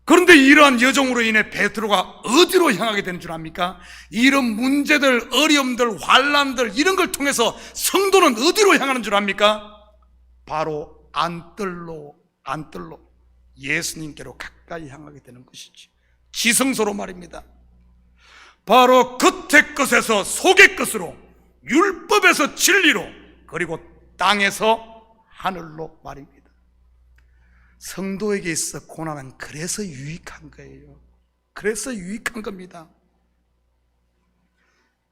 그런데 이러한 여종으로 인해 베드로가 어디로 향하게 되는 줄 압니까? 이런 문제들, 어려움들, 환난들 이런 걸 통해서 성도는 어디로 향하는 줄 압니까? 바로 안뜰로 예수님께로 가까이 향하게 되는 것이지. 지성소로 말입니다. 바로 겉의 것에서 속의 것으로, 율법에서 진리로, 그리고 땅에서 하늘로 말입니다. 성도에게 있어 고난은 그래서 유익한 거예요. 그래서 유익한 겁니다.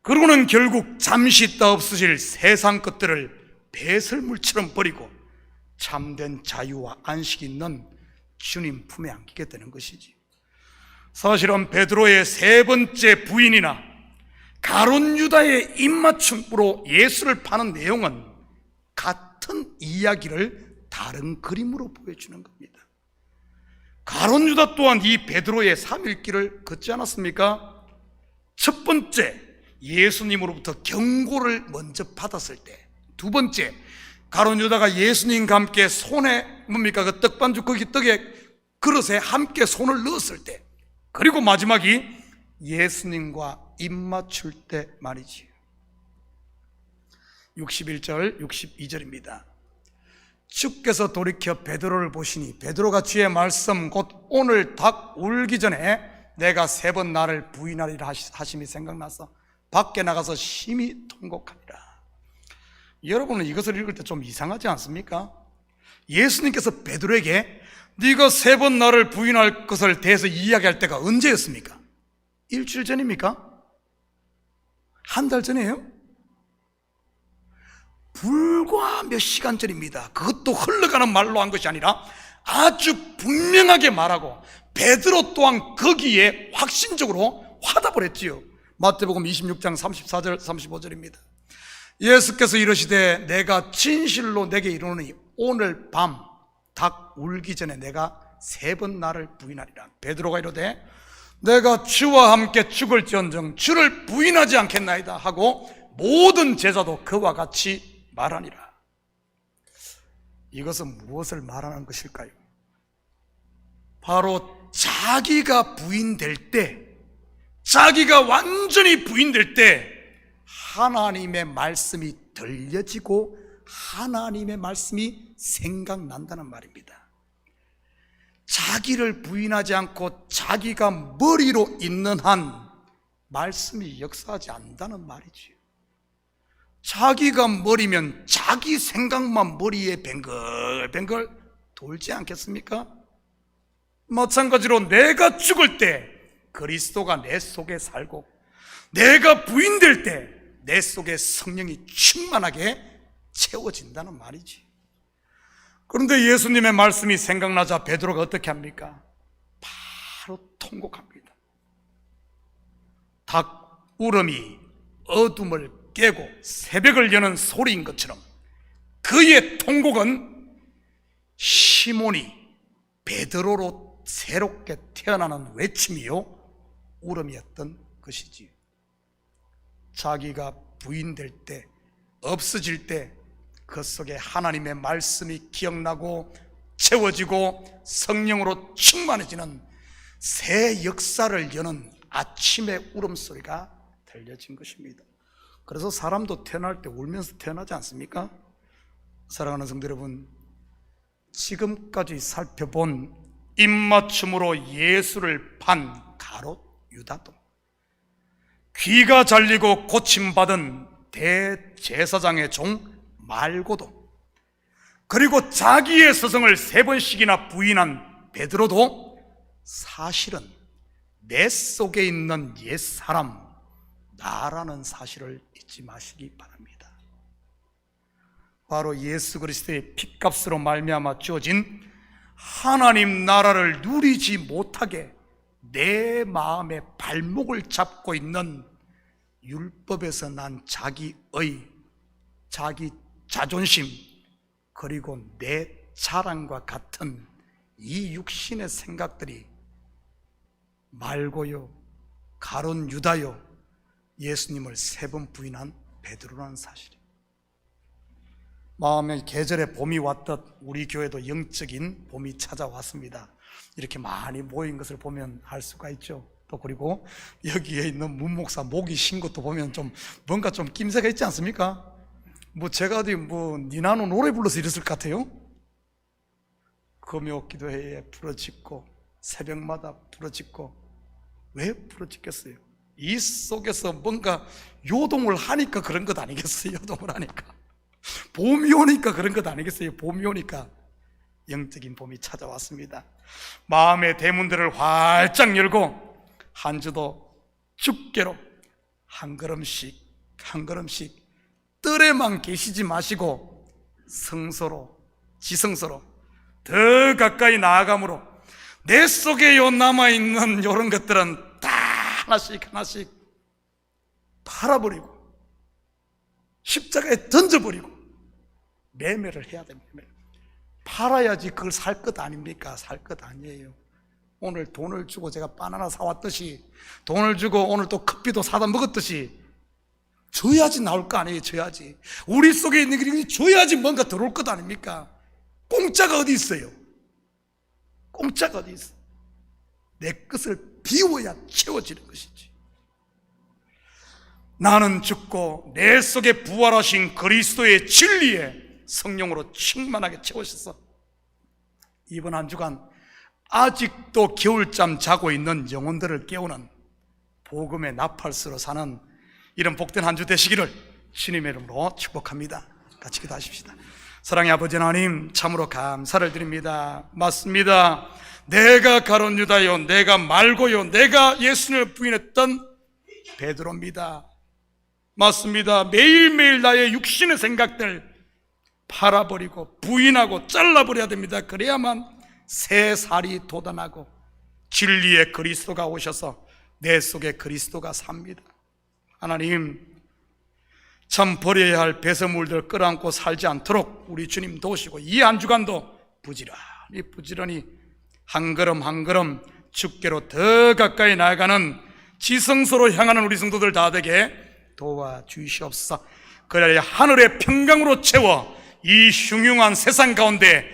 그러고는 결국 잠시 있다 없어질 세상 것들을 배설물처럼 버리고 참된 자유와 안식이 있는 주님 품에 안기게 되는 것이지. 사실은 베드로의 세 번째 부인이나 가룟 유다의 입맞춤으로 예수를 파는 내용은 같은 이야기를 다른 그림으로 보여주는 겁니다. 가룟 유다 또한 이 베드로의 3일길을 걷지 않았습니까? 첫 번째, 예수님으로부터 경고를 먼저 받았을 때. 두 번째, 가룟 유다가 예수님과 함께 손에 뭡니까? 그 떡반죽 거기 떡에 그릇에 함께 손을 넣었을 때. 그리고 마지막이 예수님과 입맞출 때 말이지요. 61절 62절입니다. 주께서 돌이켜 베드로를 보시니 베드로가 주의 말씀 곧 오늘 닭 울기 전에 내가 3번 나를 부인하리라 하심이 생각나서 밖에 나가서 심히 통곡하니라. 여러분은 이것을 읽을 때 좀 이상하지 않습니까? 예수님께서 베드로에게 네가 3번 나를 부인할 것을 대해서 이야기할 때가 언제였습니까? 일주일 전입니까? 한 달 전이에요? 불과 몇 시간 전입니다. 그것도 흘러가는 말로 한 것이 아니라 아주 분명하게 말하고 베드로 또한 거기에 확신적으로 화답을 했지요. 마태복음 26장 34절 35절입니다. 예수께서 이르시되 내가 진실로 내게 이르노니 오늘 밤 닭 울기 전에 내가 3번 나를 부인하리라. 베드로가 이르되 내가 주와 함께 죽을지언정 주를 부인하지 않겠나이다 하고 모든 제자도 그와 같이 말하니라. 이것은 무엇을 말하는 것일까요? 바로 자기가 부인될 때, 자기가 완전히 부인될 때 하나님의 말씀이 들려지고 하나님의 말씀이 생각난다는 말입니다. 자기를 부인하지 않고 자기가 머리로 있는 한 말씀이 역사하지 않는다는 말이지요. 자기가 머리면 자기 생각만 머리에 뱅글뱅글 돌지 않겠습니까? 마찬가지로 내가 죽을 때 그리스도가 내 속에 살고 내가 부인될 때 내 속에 성령이 충만하게 채워진다는 말이지. 그런데 예수님의 말씀이 생각나자 베드로가 어떻게 합니까? 바로 통곡합니다. 닭 울음이 어둠을 깨고 새벽을 여는 소리인 것처럼 그의 통곡은 시몬이 베드로로 새롭게 태어나는 외침이요 울음이었던 것이지. 자기가 부인될 때, 없어질 때 그 속에 하나님의 말씀이 기억나고 채워지고 성령으로 충만해지는 새 역사를 여는 아침의 울음소리가 들려진 것입니다. 그래서 사람도 태어날 때 울면서 태어나지 않습니까? 사랑하는 성도 여러분, 지금까지 살펴본 입맞춤으로 예수를 판 가롯 유다도, 귀가 잘리고 고침받은 대제사장의 종 말고도, 그리고 자기의 스승을 3번씩이나 부인한 베드로도 사실은 내 속에 있는 옛사람 나라는 사실을 잊지 마시기 바랍니다. 바로 예수 그리스도의 핏값으로 말미암아 주어진 하나님 나라를 누리지 못하게 내 마음의 발목을 잡고 있는 율법에서 난 자기의, 자기 자존심, 그리고 내 자랑과 같은 이 육신의 생각들이 말고요, 가룟 유다요, 예수님을 3번 부인한 베드로라는 사실이에요. 마음의 계절에 봄이 왔듯 우리 교회도 영적인 봄이 찾아왔습니다. 이렇게 많이 모인 것을 보면 알 수가 있죠. 또 그리고 여기에 있는 문목사 목이 쉰 것도 보면 좀 뭔가 좀 낌새가 있지 않습니까? 뭐 제가 어디 뭐 니나노 노래 불러서 이랬을 것 같아요. 금요 기도회에 부르짖고 새벽마다 부르짖고 왜 부르짖겠어요? 이 속에서 뭔가 요동을 하니까 그런 것 아니겠어요? 요동을 하니까. 봄이 오니까 그런 것 아니겠어요? 봄이 오니까 영적인 봄이 찾아왔습니다. 마음의 대문들을 활짝 열고 한 주도 죽게로 한 걸음씩 한 걸음씩 뜰에만 계시지 마시고 성소로, 지성소로 더 가까이 나아감으로 내 속에 요 남아있는 이런 것들은 다 하나씩 하나씩 팔아버리고 십자가에 던져버리고 매매를 해야 됩니다. 팔아야지 그걸 살 것 아닙니까? 살 것 아니에요. 오늘 돈을 주고 제가 바나나 사왔듯이, 돈을 주고 오늘 또 커피도 사다 먹었듯이 줘야지 나올 거 아니에요. 줘야지. 우리 속에 있는 게 줘야지 뭔가 들어올 것 아닙니까? 공짜가 어디 있어요? 공짜가 어디 있어? 내 것을 비워야 채워지는 것이지. 나는 죽고 내 속에 부활하신 그리스도의 진리에 성령으로 충만하게 채우셔서 이번 한 주간 아직도 겨울잠 자고 있는 영혼들을 깨우는 복음의 나팔수로 사는 이런 복된 한 주 되시기를 주님의 이름으로 축복합니다. 같이 기도하십시다. 사랑의 아버지 하나님, 참으로 감사를 드립니다. 맞습니다. 내가 가룟 유다요, 내가 말고요, 내가 예수님을 부인했던 베드로입니다. 맞습니다. 매일매일 나의 육신의 생각들 팔아버리고 부인하고 잘라버려야 됩니다. 그래야만 새 살이 돋아나고 진리의 그리스도가 오셔서 내 속에 그리스도가 삽니다. 하나님, 참 버려야 할 배설물들 끌어안고 살지 않도록 우리 주님 도우시고 이 한 주간도 부지런히 한 걸음 한 걸음 주께로 더 가까이 나아가는 지성소로 향하는 우리 성도들 다 되게 도와주시옵소서. 그래야 하늘의 평강으로 채워 이 흉흉한 세상 가운데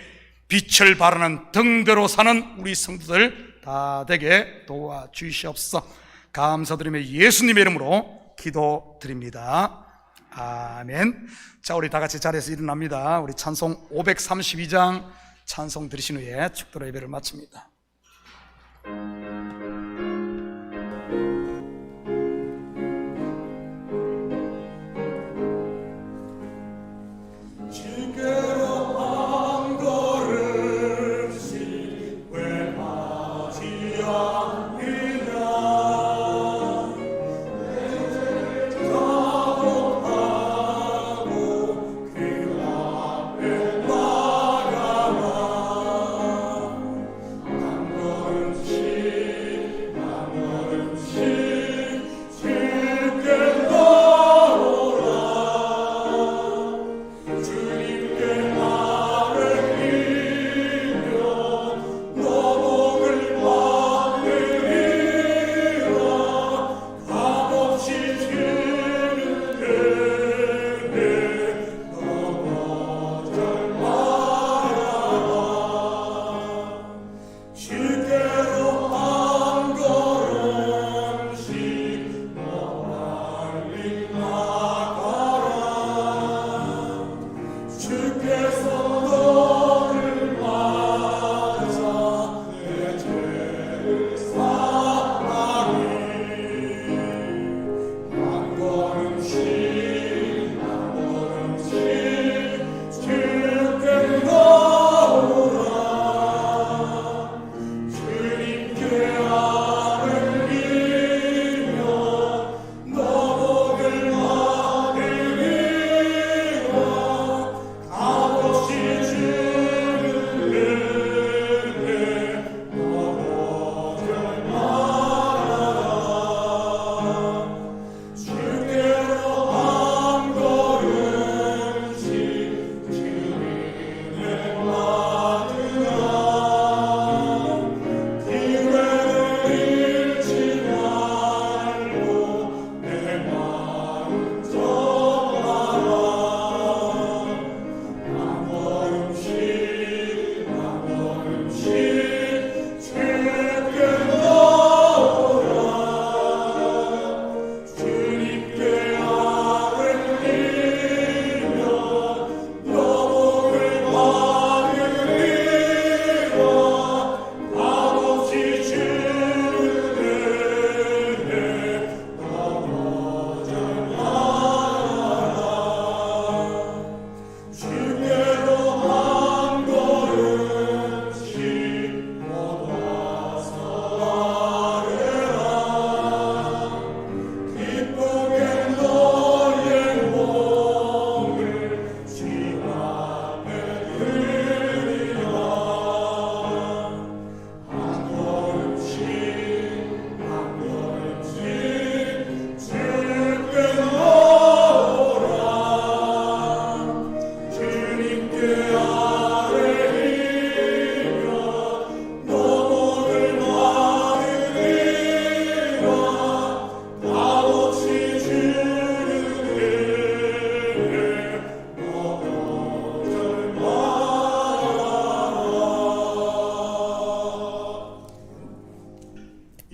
빛을 발하는 등대로 사는 우리 성도들 다 되게 도와주시옵소서. 감사드리며 예수님의 이름으로 기도드립니다. 아멘. 자, 우리 다 같이 자리에서 일어납니다. 우리 찬송 532장 찬송 들으신 후에 축도로 예배를 마칩니다.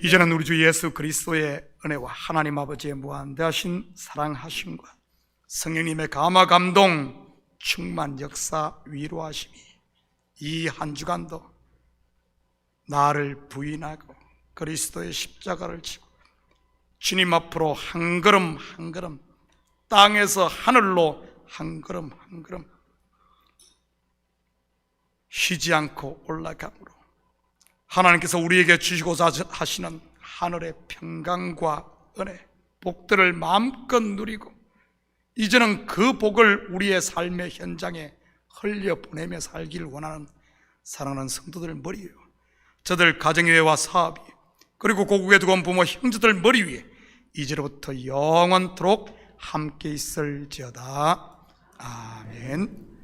이제는 우리 주 예수 그리스도의 은혜와 하나님 아버지의 무한대하신 사랑하심과 성령님의 감화 감동 충만 역사 위로하심이 이 한 주간도 나를 부인하고 그리스도의 십자가를 지고 주님 앞으로 한 걸음 한 걸음, 땅에서 하늘로 한 걸음 한 걸음 쉬지 않고 올라감으로 하나님께서 우리에게 주시고자 하시는 하늘의 평강과 은혜, 복들을 마음껏 누리고 이제는 그 복을 우리의 삶의 현장에 흘려보내며 살기를 원하는 사랑하는 성도들 머리 위에, 저들 가정의회와 사업이, 그리고 고국에 두고 온 부모 형제들 머리 위에 이제로부터 영원토록 함께 있을지어다. 아멘.